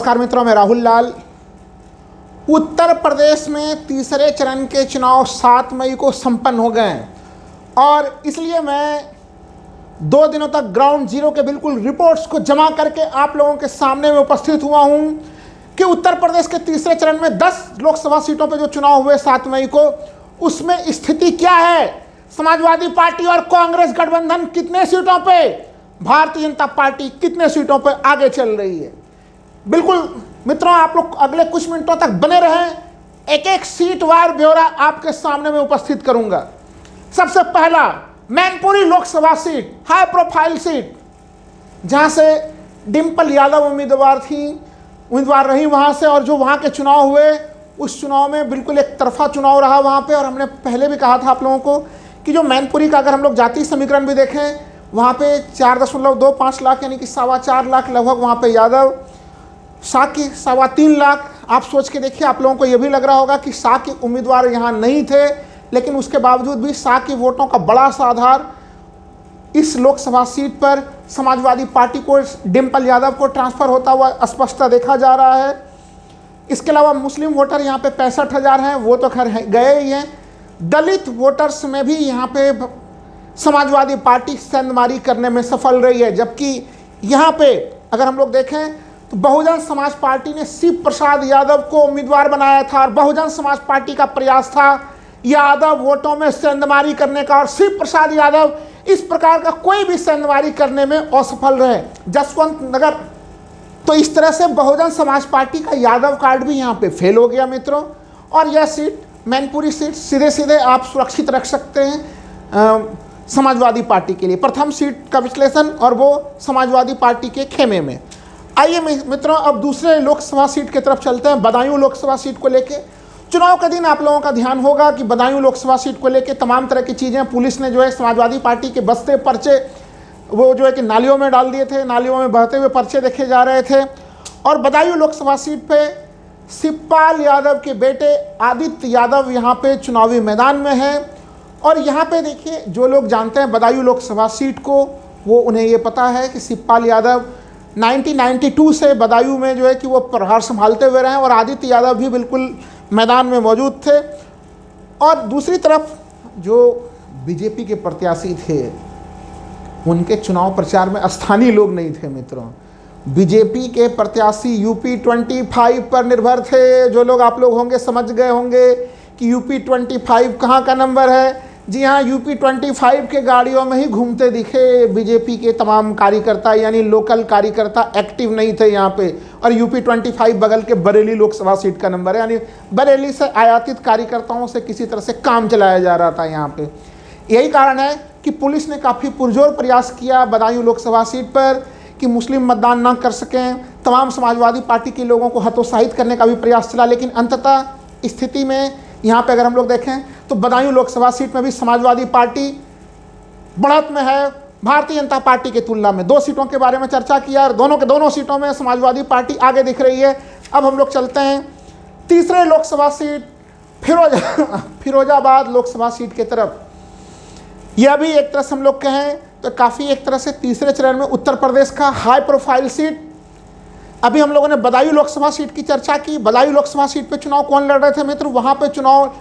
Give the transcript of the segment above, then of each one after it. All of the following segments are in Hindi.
नमस्कार मित्रों, मैं राहुल लाल। उत्तर प्रदेश में तीसरे चरण के चुनाव 7 मई को संपन्न हो गए हैं और इसलिए मैं 2 दिनों तक ग्राउंड जीरो के बिल्कुल रिपोर्ट्स को जमा करके आप लोगों के सामने में उपस्थित हुआ हूं कि उत्तर प्रदेश के तीसरे चरण में 10 लोकसभा सीटों पर जो चुनाव हुए 7 मई को, उसमें स्थिति क्या है। समाजवादी पार्टी और कांग्रेस गठबंधन कितने सीटों पे, भारतीय जनता पार्टी कितने सीटों पर आगे चल रही है। बिल्कुल मित्रों, आप लोग अगले कुछ मिनटों तक बने रहें, एक एक सीट वार ब्यौरा आपके सामने में उपस्थित करूंगा। सबसे पहला Mainpuri Lok Sabha seat, high profile seat, जहां से डिंपल यादव उम्मीदवार रही वहां से, और जो वहां के चुनाव हुए उस चुनाव में बिल्कुल एक तरफा चुनाव रहा वहां पे। और हमने पहले भी कहा था आप लोगों को कि जो मैनपुरी का अगर हम लोग जातीय समीकरण भी देखें, वहां पे 4.25 लाख यानी कि 4.25 लाख लगभग वहां पे यादव, शाह की 3.25 लाख। आप सोच के देखिए, आप लोगों को यह भी लग रहा होगा कि शाह के उम्मीदवार यहाँ नहीं थे, लेकिन उसके बावजूद भी शाह की वोटों का बड़ा सा आधार इस लोकसभा सीट पर समाजवादी पार्टी को, डिंपल यादव को ट्रांसफर होता हुआ स्पष्टता देखा जा रहा है। इसके अलावा मुस्लिम वोटर यहाँ पे 65,000 हैं, वो तो खैर गए ही हैं। दलित वोटर्स में भी यहाँ पे समाजवादी पार्टी सेंधमारी करने में सफल रही है, जबकि यहाँ पे अगर हम लोग देखें तो बहुजन समाज पार्टी ने शिव प्रसाद यादव को उम्मीदवार बनाया था और बहुजन समाज पार्टी का प्रयास था यादव वोटों में सेंधमारी करने का, और शिव प्रसाद यादव इस प्रकार का कोई भी सेंधमारी करने में असफल रहे। जसवंत नगर, तो इस तरह से बहुजन समाज पार्टी का यादव कार्ड भी यहाँ पे फेल हो गया मित्रों। और यह सीट, मैनपुरी सीट, सीधे सीधे आप सुरक्षित रख सकते हैं समाजवादी पार्टी के लिए। प्रथम सीट का विश्लेषण, और वो समाजवादी पार्टी के खेमे में। आइए मित्रों, अब दूसरे लोकसभा सीट की तरफ चलते हैं, बदायूं लोकसभा सीट को लेके। चुनाव के दिन आप लोगों का ध्यान होगा कि बदायूं लोकसभा सीट को लेके तमाम तरह की चीज़ें पुलिस ने जो है समाजवादी पार्टी के बसते पर्चे वो जो है कि नालियों में डाल दिए थे, नालियों में बहते हुए पर्चे देखे जा रहे थे। और बदायूं लोकसभा सीट पे शिवपाल यादव के बेटे आदित्य यादव यहाँ पे चुनावी मैदान में हैं। और यहाँ पे देखिए, जो लोग जानते हैं बदायूं लोकसभा सीट को, वो उन्हें ये पता है कि शिवपाल यादव 1992 से बदायूं में जो है कि वो प्रभार संभालते हुए रहे, और आदित्य यादव भी बिल्कुल मैदान में मौजूद थे। और दूसरी तरफ जो बीजेपी के प्रत्याशी थे, उनके चुनाव प्रचार में स्थानीय लोग नहीं थे मित्रों। बीजेपी के प्रत्याशी यूपी 25 पर निर्भर थे। जो लोग आप लोग होंगे समझ गए होंगे कि यूपी 25 कहाँ का नंबर है। जी हाँ, यूपी 25 के गाड़ियों में ही घूमते दिखे बीजेपी के तमाम कार्यकर्ता, यानी लोकल कार्यकर्ता एक्टिव नहीं थे यहाँ पे। और यूपी 25 बगल के बरेली लोकसभा सीट का नंबर है, यानी बरेली से आयातित कार्यकर्ताओं से किसी तरह से काम चलाया जा रहा था यहाँ पे। यही कारण है कि पुलिस ने काफ़ी पुरजोर प्रयास किया बदायूं लोकसभा सीट पर कि मुस्लिम मतदान ना कर सकें। तमाम समाजवादी पार्टी के लोगों को हतोत्साहित करने का भी प्रयास चला, लेकिन अंततः स्थिति में यहाँ पे अगर हम लोग देखें तो बदायूं लोकसभा सीट में भी समाजवादी पार्टी बढ़त में है भारतीय जनता पार्टी की तुलना में। 2 सीटों के बारे में चर्चा किया और दोनों सीटों में समाजवादी पार्टी आगे दिख रही है। अब हम लोग चलते हैं तीसरे लोकसभा सीट फिरोजाबाद लोकसभा सीट की तरफ। यह भी एक तरह से हम लोग कहें तो काफ़ी एक तरह से तीसरे चरण में उत्तर प्रदेश का हाई प्रोफाइल सीट। अभी हम लोगों ने बदायूं लोकसभा सीट की चर्चा की। बदायूं लोकसभा सीट पे चुनाव कौन लड़ रहे थे मित्र? वहाँ पे चुनाव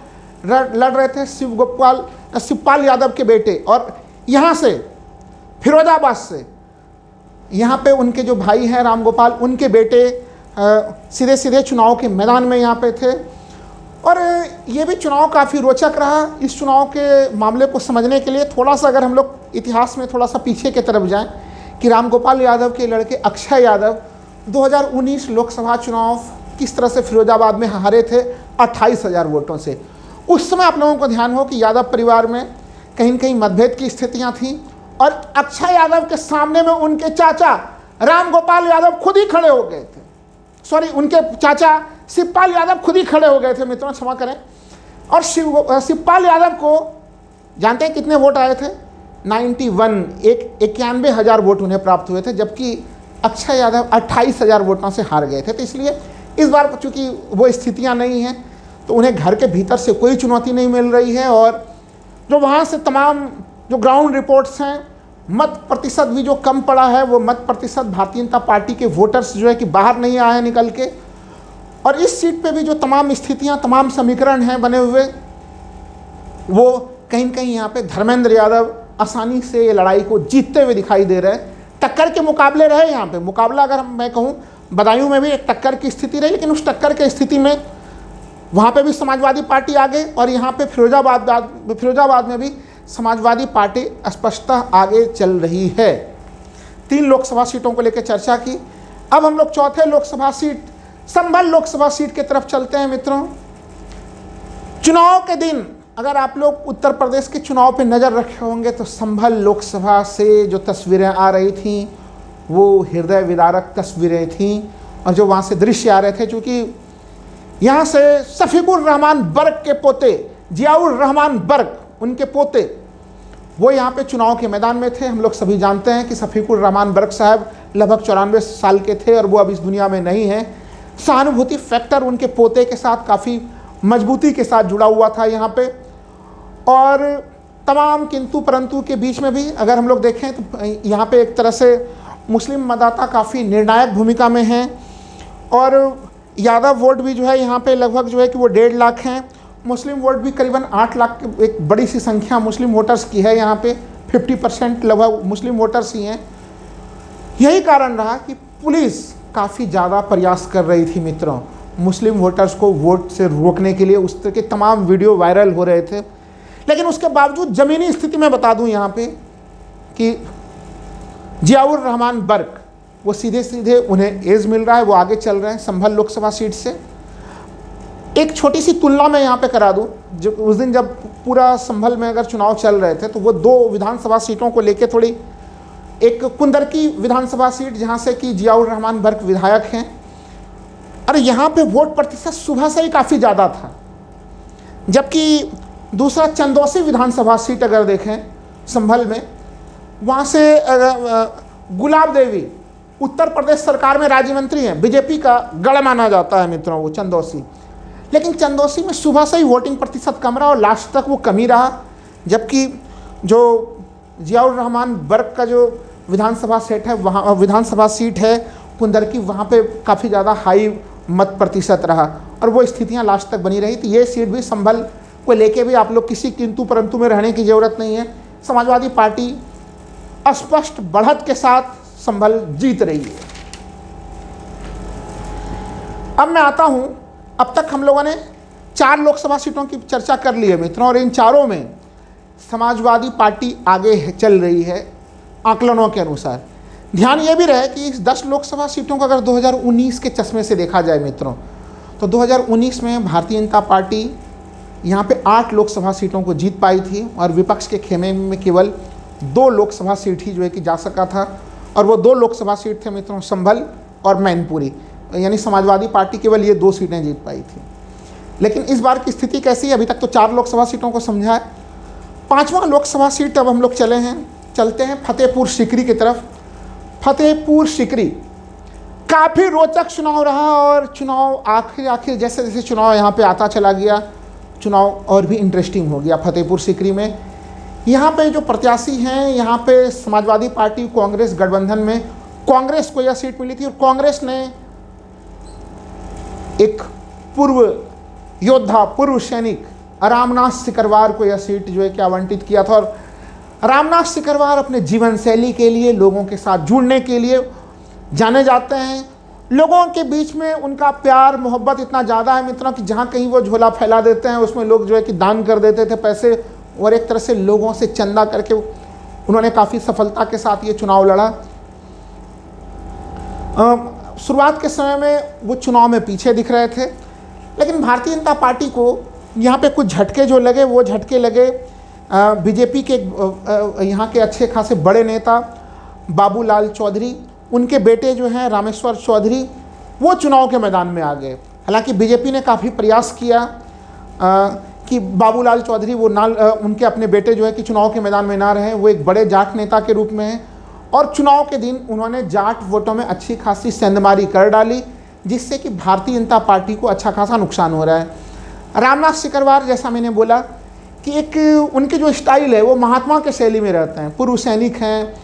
लड़ रहे थे शिवपाल यादव के बेटे, और यहाँ से फिरोजाबाद से यहाँ पे उनके जो भाई हैं राम गोपाल, उनके बेटे सीधे सीधे चुनाव के मैदान में यहाँ पे थे। और ये भी चुनाव काफ़ी रोचक रहा। इस चुनाव के मामले को समझने के लिए थोड़ा सा अगर हम लोग इतिहास में थोड़ा सा पीछे की तरफ जाएं कि राम गोपाल यादव के लड़के अक्षय यादव 2019 लोकसभा चुनाव किस तरह से फिरोजाबाद में हारे थे 28,000 वोटों से। उस समय आप लोगों को ध्यान हो कि यादव परिवार में कहीं न कहीं मतभेद की स्थितियां थीं, और अक्षय यादव के सामने में उनके चाचा राम गोपाल यादव खुद ही खड़े हो गए थे। उनके चाचा शिवपाल यादव खुद ही खड़े हो गए थे मित्रों, क्षमा करें। और शिवपाल यादव को जानते हैं कितने वोट आए थे? 91,000 वोट उन्हें प्राप्त हुए थे, जबकि अक्षय यादव 28,000 वोटों से हार गए थे। तो इसलिए इस बार चूंकि वो स्थितियां नहीं हैं, तो उन्हें घर के भीतर से कोई चुनौती नहीं मिल रही है। और जो वहाँ से तमाम जो ग्राउंड रिपोर्ट्स हैं मत प्रतिशत भी जो कम पड़ा है, वो मत प्रतिशत भारतीय जनता पार्टी के वोटर्स जो है कि बाहर नहीं आए हैं निकल के। और इस सीट पे भी जो तमाम स्थितियां, तमाम समीकरण हैं बने हुए, वो कहीं न कहीं यहाँ पे धर्मेंद्र यादव आसानी से ये लड़ाई को जीतते हुए दिखाई दे रहे हैं। टक्कर के मुकाबले रहे यहाँ पे, मुकाबला अगर मैं कहूँ बदायूं में भी एक टक्कर की स्थिति रही, लेकिन उस टक्कर के स्थिति में वहाँ पे भी समाजवादी पार्टी आगे, और यहाँ पे फिरोजाबाद में भी समाजवादी पार्टी स्पष्टतः आगे चल रही है। 3 लोकसभा सीटों को लेकर चर्चा की। अब हम लोग चौथे लोकसभा सीट, संभल लोकसभा सीट की तरफ चलते हैं मित्रों। चुनाव के दिन अगर आप लोग उत्तर प्रदेश के चुनाव पे नज़र रखे होंगे तो संभल लोकसभा से जो तस्वीरें आ रही थीं वो हृदय विदारक तस्वीरें थीं, और जो वहाँ से दृश्य आ रहे थे, चूँकि यहाँ से शफीकुर रहमान बर्क के पोते जियाउर रहमान बर्क, उनके पोते, वो यहाँ पे चुनाव के मैदान में थे। हम लोग सभी जानते हैं कि शफीकुर रहमान बर्क साहब लगभग 94 साल के थे और वो अब इस दुनिया में नहीं हैं। सहानुभूति फैक्टर उनके पोते के साथ काफ़ी मजबूती के साथ जुड़ा हुआ था यहाँ पे। और तमाम किंतु परंतु के बीच में भी अगर हम लोग देखें तो यहाँ पे एक तरह से मुस्लिम मतदाता काफ़ी निर्णायक भूमिका में हैं, और यादव वोट भी जो है यहाँ पे लगभग जो है कि वो 1.5 लाख हैं। मुस्लिम वोट भी करीबन 8 लाख, एक बड़ी सी संख्या मुस्लिम वोटर्स की है यहाँ पे। 50% लगभग मुस्लिम वोटर्स ही हैं। यही कारण रहा कि पुलिस काफ़ी ज़्यादा प्रयास कर रही थी मित्रों मुस्लिम वोटर्स को वोट से रोकने के लिए। उस तरह के तमाम वीडियो वायरल हो रहे थे, लेकिन उसके बावजूद ज़मीनी स्थिति में बता दूं यहाँ पे कि जियाउर रहमान बर्क वो सीधे सीधे उन्हें एज मिल रहा है, वो आगे चल रहे हैं संभल लोकसभा सीट से। एक छोटी सी तुलना मैं यहाँ पे करा दूं, जो उस दिन जब पूरा संभल में अगर चुनाव चल रहे थे तो वो 2 विधानसभा सीटों को लेके थोड़ी, एक कुंदरकी विधानसभा सीट जहाँ से कि जियाउर रहमान बर्क विधायक हैं, अरे यहाँ पे वोट प्रतिशत सुबह से ही काफ़ी ज़्यादा था। जबकि दूसरा चंदौसी विधानसभा सीट अगर देखें संभल में, वहाँ से गुलाब देवी उत्तर प्रदेश सरकार में राज्य मंत्री हैं, बीजेपी का गढ़ माना जाता है मित्रों वो चंदौसी। लेकिन चंदौसी में सुबह से ही वोटिंग प्रतिशत कम रहा और लास्ट तक वो कम ही रहा। जबकि जो जियाउर रहमान बर्क का जो विधानसभा सीट है, वहाँ विधानसभा सीट है कुंदरकी, वहाँ पे काफ़ी ज़्यादा हाई मत प्रतिशत रहा और वो स्थितियाँ लास्ट तक बनी रही। तो ये सीट भी संभल को लेके भी आप लोग किसी किंतु परंतु में रहने की ज़रूरत नहीं है। समाजवादी पार्टी स्पष्ट बढ़त के साथ संभल जीत रही है। अब मैं आता हूं, अब तक हम लोगों ने 4 लोकसभा सीटों की चर्चा कर ली है मित्रों, और इन चारों में समाजवादी पार्टी आगे चल रही है आकलनों के अनुसार। ध्यान ये भी रहे कि इस 10 लोकसभा सीटों को अगर 2019 के चश्मे से देखा जाए मित्रों, तो 2019 में भारतीय जनता पार्टी यहाँ पे 8 लोकसभा सीटों को जीत पाई थी और विपक्ष के खेमे में केवल 2 लोकसभा सीट ही जो है कि जा सका था, और वो 2 लोकसभा सीट थे मित्रों संभल और मैनपुरी, यानी समाजवादी पार्टी केवल ये 2 सीटें जीत पाई थी। लेकिन इस बार की स्थिति कैसी है? अभी तक तो 4 लोकसभा सीटों को समझा है। 5वां लोकसभा सीट अब हम लोग चलते हैं फतेहपुर सीकरी की तरफ। फतेहपुर सीकरी काफ़ी रोचक चुनाव रहा, और चुनाव आखिर जैसे जैसे चुनाव यहाँ पे आता चला गया, चुनाव और भी इंटरेस्टिंग हो गया फतेहपुर सीकरी में। यहाँ पे जो प्रत्याशी हैं, यहाँ पे समाजवादी पार्टी कांग्रेस गठबंधन में कांग्रेस को यह सीट मिली थी, और कांग्रेस ने एक पूर्व योद्धा, पूर्व सैनिक रामनाथ सिकरवार को यह सीट जो है कि आवंटित किया था। और रामनाथ सिकरवार अपने जीवन शैली के लिए, लोगों के साथ जुड़ने के लिए जाने जाते हैं। लोगों के बीच में उनका प्यार मोहब्बत इतना ज़्यादा है मित्रों कि जहाँ कहीं वो झोला फैला देते हैं उसमें लोग जो है कि दान कर देते थे पैसे, और एक तरह से लोगों से चंदा करके उन्होंने काफ़ी सफलता के साथ ये चुनाव लड़ा। शुरुआत के समय में वो चुनाव में पीछे दिख रहे थे, लेकिन भारतीय जनता पार्टी को यहाँ पे कुछ झटके जो लगे, वो झटके लगे बीजेपी के यहाँ के अच्छे खासे बड़े नेता बाबूलाल चौधरी, उनके बेटे जो हैं रामेश्वर चौधरी, वो चुनाव के मैदान में आ गए। हालांकि बीजेपी ने काफ़ी प्रयास किया कि बाबूलाल चौधरी वो उनके अपने बेटे जो है कि चुनाव के मैदान में ना रहे, वो एक बड़े जाट नेता के रूप में हैं, और चुनाव के दिन उन्होंने जाट वोटों में अच्छी खासी सेंधमारी कर डाली, जिससे कि भारतीय जनता पार्टी को अच्छा खासा नुकसान हो रहा है। रामनाथ सिकरवार, जैसा मैंने बोला, कि एक उनके जो स्टाइल है वो महात्मा के शैली में रहते हैं, पूर्व सैनिक हैं,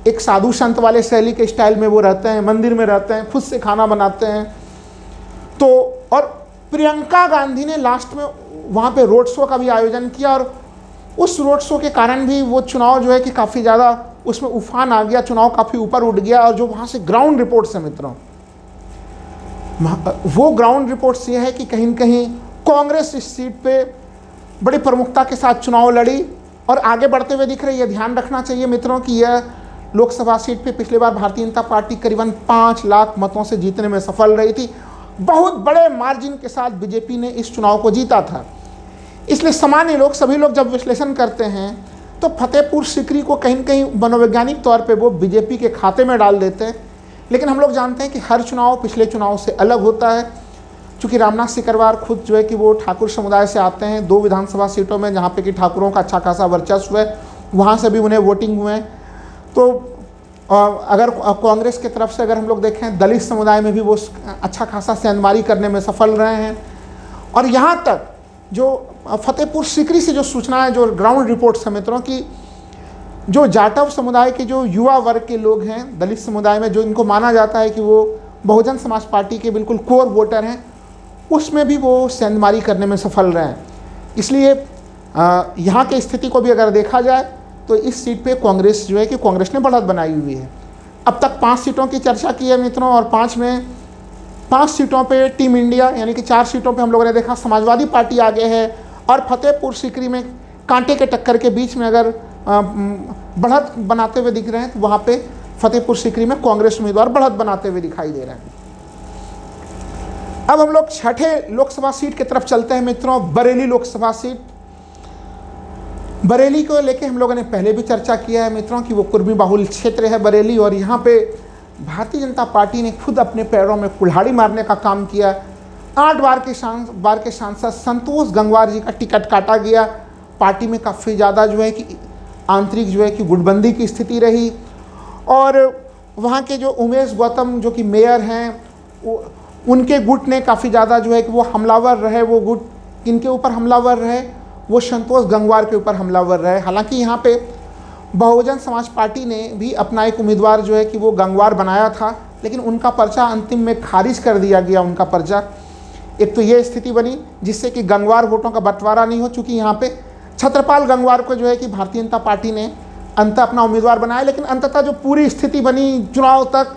एक साधु संत वाले शैली के स्टाइल में वो रहते हैं, मंदिर में रहते हैं, खुद से खाना बनाते हैं। तो और प्रियंका गांधी ने लास्ट में वहाँ पे रोड शो का भी आयोजन किया और उस रोड शो के कारण भी वो चुनाव जो है कि काफ़ी ज़्यादा उसमें उफान आ गया, चुनाव काफ़ी ऊपर उठ गया। और जो वहाँ से ग्राउंड रिपोर्ट्स हैं मित्रों, वो ग्राउंड रिपोर्ट्स ये है कि कहीं न कहीं कांग्रेस इस सीट पे बड़ी प्रमुखता के साथ चुनाव लड़ी और आगे बढ़ते हुए दिख रही है। ध्यान रखना चाहिए मित्रों कि यह लोकसभा सीट पे पिछली बार भारतीय जनता पार्टी करीबन 5 लाख मतों से जीतने में सफल रही थी। बहुत बड़े मार्जिन के साथ बीजेपी ने इस चुनाव को जीता था। इसलिए सामान्य लोग, सभी लोग जब विश्लेषण करते हैं तो फतेहपुर सीकरी को कहीं न कहीं मनोवैज्ञानिक तौर पे वो बीजेपी के खाते में डाल देते हैं। लेकिन हम लोग जानते हैं कि हर चुनाव पिछले चुनाव से अलग होता है। चूँकि रामनाथ सिकरवार खुद जो है कि वो ठाकुर समुदाय से आते हैं, 2 विधानसभा सीटों में जहाँ पे कि ठाकुरों का अच्छा खासा वर्चस्व है, वहाँ से भी उन्हें वोटिंग हुए हैं। तो अगर कांग्रेस की तरफ से अगर हम लोग देखें, दलित समुदाय में भी वो अच्छा खासा सेंधमारी करने में सफल रहे हैं। और यहाँ तक जो फतेहपुर सीकरी से जो सूचनाएं, जो ग्राउंड रिपोर्ट्स हैं मित्रों की, जो जाटव समुदाय के जो युवा वर्ग के लोग हैं दलित समुदाय में, जो इनको माना जाता है कि वो बहुजन समाज पार्टी के बिल्कुल कोर वोटर हैं, उसमें भी वो सेंधमारी करने में सफल रहे हैं। इसलिए यहाँ की स्थिति को भी अगर देखा जाए तो इस सीट पे कांग्रेस जो है कि कांग्रेस ने बढ़त बनाई हुई है। अब तक 5 सीटों की चर्चा की है मित्रों और 5 सीटों पे टीम इंडिया, यानी कि 4 सीटों पे हम लोगों ने देखा समाजवादी पार्टी आगे है और फतेहपुर सीकरी में कांटे के टक्कर के बीच में अगर बढ़त बनाते हुए दिख रहे हैं तो वहाँ पे फतेहपुर सीकरी में कांग्रेस उम्मीदवार बढ़त बनाते हुए दिखाई दे रहे हैं। अब हम लोग छठे लोकसभा सीट की तरफ चलते हैं मित्रों, बरेली लोकसभा सीट। बरेली को लेके हम लोगों ने पहले भी चर्चा किया है मित्रों कि वो कुर्मी बाहुल क्षेत्र है बरेली, और यहाँ पे भारतीय जनता पार्टी ने खुद अपने पैरों में कुल्हाड़ी मारने का काम किया। 8 बार के सांसद संतोष गंगवार जी का टिकट काटा गया। पार्टी में काफ़ी ज़्यादा जो है कि आंतरिक जो है कि गुटबंदी की स्थिति रही और वहाँ के जो उमेश गौतम जो कि मेयर हैं, उनके गुट ने काफ़ी ज़्यादा जो है कि वो हमलावर रहे। वो गुट किनके ऊपर हमलावर रहे? वो संतोष गंगवार के ऊपर हमलावर रहे। हालांकि यहाँ पे बहुजन समाज पार्टी ने भी अपना एक उम्मीदवार जो है कि वो गंगवार बनाया था, लेकिन उनका पर्चा अंतिम में खारिज कर दिया गया। उनका पर्चा, एक तो ये स्थिति बनी जिससे कि गंगवार वोटों का बंटवारा नहीं हो, चूँकि यहाँ पे छत्रपाल गंगवार को जो है कि भारतीय जनता पार्टी ने अंत अपना उम्मीदवार बनाया। लेकिन अंततः जो पूरी स्थिति बनी चुनाव तक,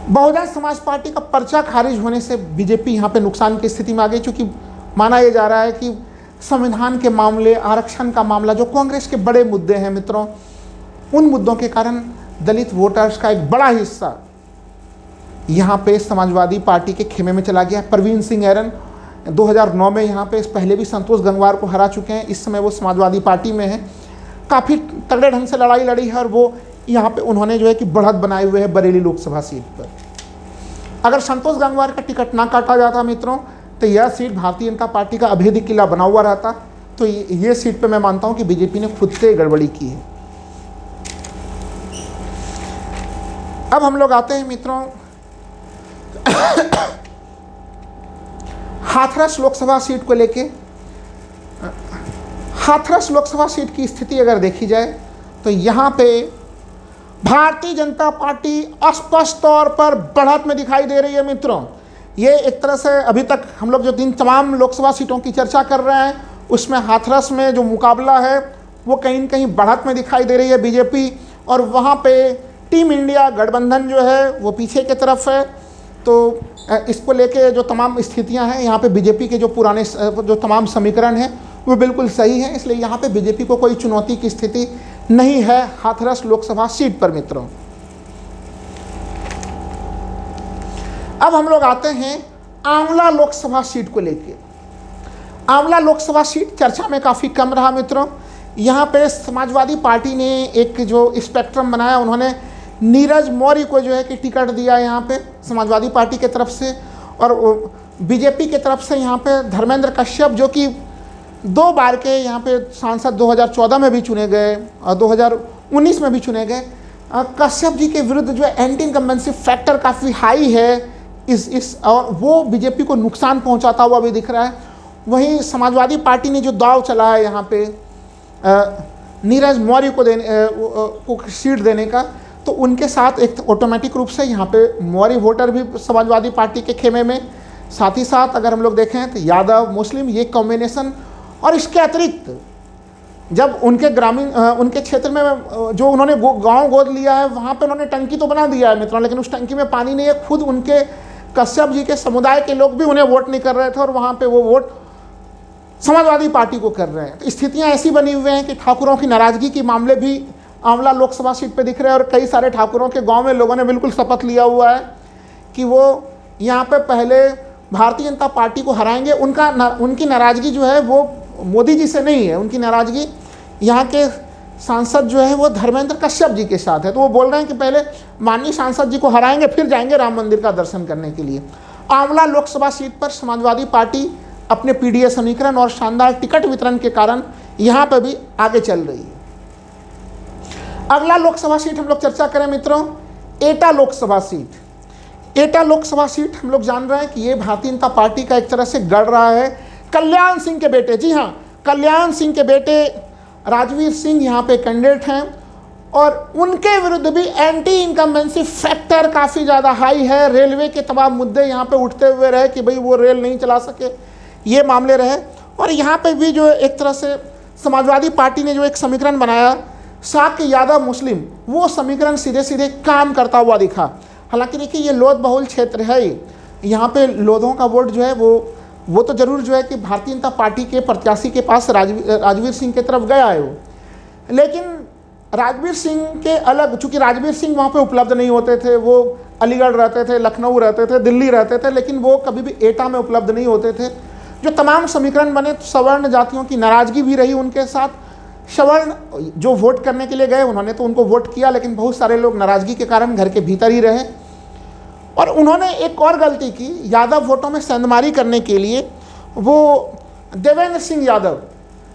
बहुजन समाज पार्टी का पर्चा खारिज होने से बीजेपी यहाँ पे नुकसान की स्थिति में आ गई। चूँकि माना यह जा रहा है कि संविधान के मामले, आरक्षण का मामला, जो कांग्रेस के बड़े मुद्दे हैं मित्रों, उन मुद्दों के कारण दलित वोटर्स का एक बड़ा हिस्सा यहाँ पे समाजवादी पार्टी के खेमे में चला गया। प्रवीण सिंह ऐरन 2009 में यहाँ पे इस पहले भी संतोष गंगवार को हरा चुके हैं। इस समय वो समाजवादी पार्टी में हैं, काफ़ी तगड़े ढंग से लड़ाई लड़ी है और वो यहाँ पे उन्होंने जो है कि बढ़त बनाए हुए है बरेली लोकसभा सीट पर। अगर संतोष गंगवार का टिकट ना काटा जाता मित्रों तो यह सीट भारतीय जनता पार्टी का अभेद्य किला बना हुआ रहता। तो ये सीट पे मैं मानता हूँ कि बीजेपी ने खुद से गड़बड़ी की है। अब हम लोग आते हैं मित्रों हाथरस लोकसभा सीट को लेके। हाथरस लोकसभा सीट की स्थिति अगर देखी जाए तो यहाँ पे भारतीय जनता पार्टी स्पष्ट तौर पर बढ़त में दिखाई दे रही है मित्रों। ये एक तरह से अभी तक हम लोग जो तमाम लोकसभा सीटों की चर्चा कर रहे हैं उसमें हाथरस में जो मुकाबला है वो कहीं न कहीं बढ़त में दिखाई दे रही है बीजेपी, और वहाँ पे टीम इंडिया गठबंधन जो है वो पीछे की तरफ है। तो इसको लेके जो तमाम स्थितियां हैं यहाँ पे बीजेपी के जो पुराने जो तमाम समीकरण हैं वो बिल्कुल सही है। इसलिए यहाँ पे बीजेपी को कोई चुनौती की स्थिति नहीं है हाथरस लोकसभा सीट पर मित्रों। अब हम लोग आते हैं आंवला लोकसभा सीट को लेके। आंवला लोकसभा सीट चर्चा में काफ़ी कम रहा मित्रों। यहाँ पे समाजवादी पार्टी ने एक जो स्पेक्ट्रम बनाया, उन्होंने नीरज मौर्य को जो है कि टिकट दिया यहाँ पे समाजवादी पार्टी के तरफ से, और बीजेपी के तरफ से यहाँ पे धर्मेंद्र कश्यप जो कि 2 बार के यहाँ पे सांसद 2014 में भी चुने गए और 2019 में भी चुने गए। कश्यप जी के विरुद्ध जो एंटी इनकम्बेंसी फैक्टर काफ़ी हाई है और वो बीजेपी को नुकसान पहुँचाता हुआ भी दिख रहा है। वहीं समाजवादी पार्टी ने जो दाव चला है यहाँ पे नीरज मौर्य को सीट देने का, तो उनके साथ एक ऑटोमेटिक रूप से यहाँ पे मौर्य वोटर भी समाजवादी पार्टी के खेमे में, साथ ही साथ अगर हम लोग देखें तो यादव मुस्लिम ये कॉम्बिनेशन। और इसके अतिरिक्त जब उनके उनके क्षेत्र में जो उन्होंने गांव गोद लिया है वहाँ पे उन्होंने टंकी तो बना दिया है मित्रों, लेकिन उस टंकी में पानी नहीं है। खुद उनके कश्यप जी के समुदाय के लोग भी उन्हें वोट नहीं कर रहे थे और वहाँ पे वो वोट समाजवादी पार्टी को कर रहे हैं। तो स्थितियाँ ऐसी बनी हुई हैं कि ठाकुरों की नाराजगी के मामले भी आंवला लोकसभा सीट पे दिख रहे हैं और कई सारे ठाकुरों के गांव में लोगों ने बिल्कुल शपथ लिया हुआ है कि वो यहाँ पे पहले भारतीय जनता पार्टी को हराएंगे। उनकी नाराजगी जो है वो मोदी जी से नहीं है, उनकी नाराजगी यहाँ के सांसद जो है वो धर्मेंद्र कश्यप जी के साथ है। तो वो बोल रहे हैं कि पहले माननीय सांसद जी को हराएंगे फिर जाएंगे राम मंदिर का दर्शन करने के लिए। आंवला लोकसभा सीट पर समाजवादी पार्टी अपने पीडीए समीकरण और शानदार टिकट वितरण के कारण यहाँ पर भी आगे चल रही है। अगला लोकसभा सीट हम लोग चर्चा करें मित्रों, एटा लोकसभा सीट। एटा लोकसभा सीट हम लोग जान रहे हैं कि ये भारतीय जनता पार्टी का एक तरह से गढ़ रहा है। कल्याण सिंह के बेटे, जी हाँ, कल्याण सिंह के बेटे राजवीर सिंह यहाँ पे कैंडिडेट हैं और उनके विरुद्ध भी एंटी इनकम्बेंसी फैक्टर काफ़ी ज़्यादा हाई है। रेलवे के तमाम मुद्दे यहाँ पे उठते हुए रहे कि भाई वो रेल नहीं चला सके, ये मामले रहे। और यहाँ पे भी जो एक तरह से समाजवादी पार्टी ने जो एक समीकरण बनाया शाक्य यादव मुस्लिम, वो समीकरण सीधे सीधे काम करता हुआ दिखा। हालांकि देखिए ये लोध बहुल क्षेत्र है, यहाँ पे लोधों का वोट जो है वो तो जरूर जो है कि भारतीय जनता पार्टी के प्रत्याशी के पास राजवीर सिंह की तरफ गया है वो, लेकिन राजवीर सिंह के अलग, चूँकि राजवीर सिंह वहाँ पे उपलब्ध नहीं होते थे, वो अलीगढ़ रहते थे, लखनऊ रहते थे, दिल्ली रहते थे, लेकिन वो कभी भी एटा में उपलब्ध नहीं होते थे। जो तमाम समीकरण बने, सवर्ण जातियों की नाराज़गी भी रही उनके साथ। सवर्ण जो वोट करने के लिए गए उन्होंने तो उनको वोट किया, लेकिन बहुत सारे लोग नाराज़गी के कारण घर के भीतर ही रहे। और उन्होंने एक और गलती की, यादव वोटों में सेंधमारी करने के लिए वो देवेंद्र सिंह यादव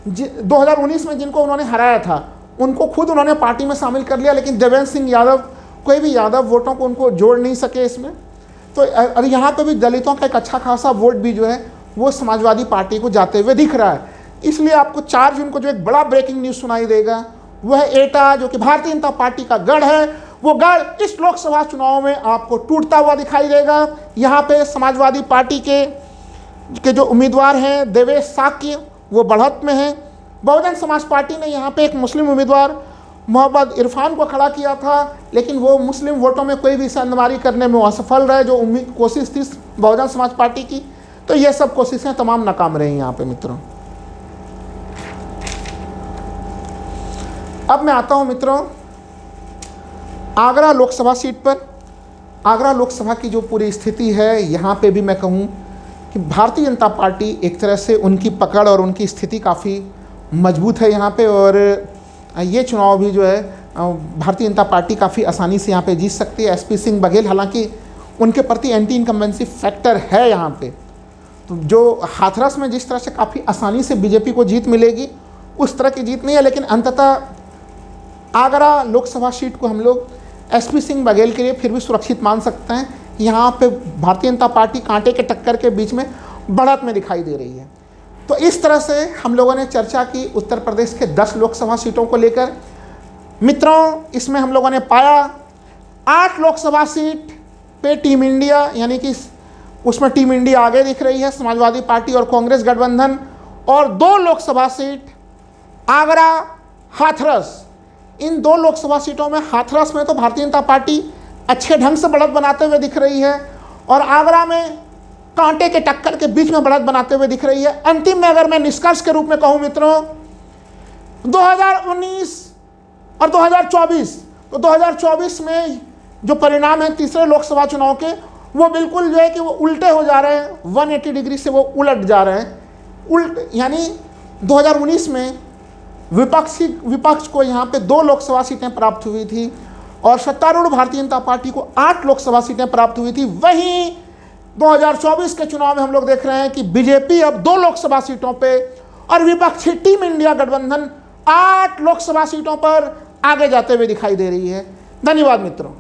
2019 में जिनको उन्होंने हराया था उनको खुद उन्होंने पार्टी में शामिल कर लिया, लेकिन देवेंद्र सिंह यादव कोई भी यादव वोटों को उनको जोड़ नहीं सके इसमें। तो और यहाँ पे भी दलितों का एक अच्छा खासा वोट भी जो है वो समाजवादी पार्टी को जाते हुए दिख रहा है। इसलिए आपको 4 जून को जो एक बड़ा ब्रेकिंग न्यूज़ सुनाई देगा वह एटा, जो कि भारतीय जनता पार्टी का गढ़ है, वो गढ़ इस लोकसभा चुनाव में आपको टूटता हुआ दिखाई देगा। यहाँ पे समाजवादी पार्टी के जो उम्मीदवार हैं देवेश साक्य, वो बढ़त में हैं। बहुजन समाज पार्टी ने यहाँ पे एक मुस्लिम उम्मीदवार मोहम्मद इरफान को खड़ा किया था, लेकिन वो मुस्लिम वोटों में कोई भी सेंधमारी करने में असफल रहे, जो कोशिश थी बहुजन समाज पार्टी की। तो ये सब कोशिशें तमाम नाकाम रही यहाँ पे मित्रों। अब मैं आता हूँ मित्रों आगरा लोकसभा सीट पर। आगरा लोकसभा की जो पूरी स्थिति है, यहाँ पे भी मैं कहूँ कि भारतीय जनता पार्टी एक तरह से उनकी पकड़ और उनकी स्थिति काफ़ी मजबूत है यहाँ पे, और ये चुनाव भी जो है भारतीय जनता पार्टी काफ़ी आसानी से यहाँ पे जीत सकती है। एसपी सिंह बघेल, हालांकि उनके प्रति एंटी इनकम्बेंसी फैक्टर है यहाँ पे, तो जो हाथरस में जिस तरह से काफ़ी आसानी से बीजेपी को जीत मिलेगी उस तरह की जीत नहीं है। लेकिन अंततः आगरा लोकसभा सीट को हम लोग एसपी सिंह बघेल के लिए फिर भी सुरक्षित मान सकते हैं। यहाँ पे भारतीय जनता पार्टी कांटे के टक्कर के बीच में बढ़त में दिखाई दे रही है। तो इस तरह से हम लोगों ने चर्चा की उत्तर प्रदेश के 10 लोकसभा सीटों को लेकर। मित्रों, इसमें हम लोगों ने पाया 8 लोकसभा सीट पे टीम इंडिया, यानी कि उसमें टीम इंडिया आगे दिख रही है, समाजवादी पार्टी और कांग्रेस गठबंधन, और 2 लोकसभा सीट आगरा, हाथरस। इन 2 लोकसभा सीटों में हाथरस में तो भारतीय जनता पार्टी अच्छे ढंग से बढ़त बनाते हुए दिख रही है, और आगरा में कांटे के टक्कर के बीच में बढ़त बनाते हुए दिख रही है। अंतिम में अगर मैं निष्कर्ष के रूप में कहूं मित्रों, 2019 और 2024, तो 2024 में जो परिणाम है तीसरे लोकसभा चुनाव के, वो बिल्कुल जो है कि वो उल्टे हो जा रहे हैं, 180 डिग्री से वो उलट जा रहे हैं। यानी 2019 में विपक्ष को यहाँ पे 2 लोकसभा सीटें प्राप्त हुई थी और सत्तारूढ़ भारतीय जनता पार्टी को 8 लोकसभा सीटें प्राप्त हुई थी। वहीं 2024 के चुनाव में हम लोग देख रहे हैं कि बीजेपी अब 2 लोकसभा सीटों पे और विपक्षी टीम इंडिया गठबंधन 8 लोकसभा सीटों पर आगे जाते हुए दिखाई दे रही है। धन्यवाद मित्रों।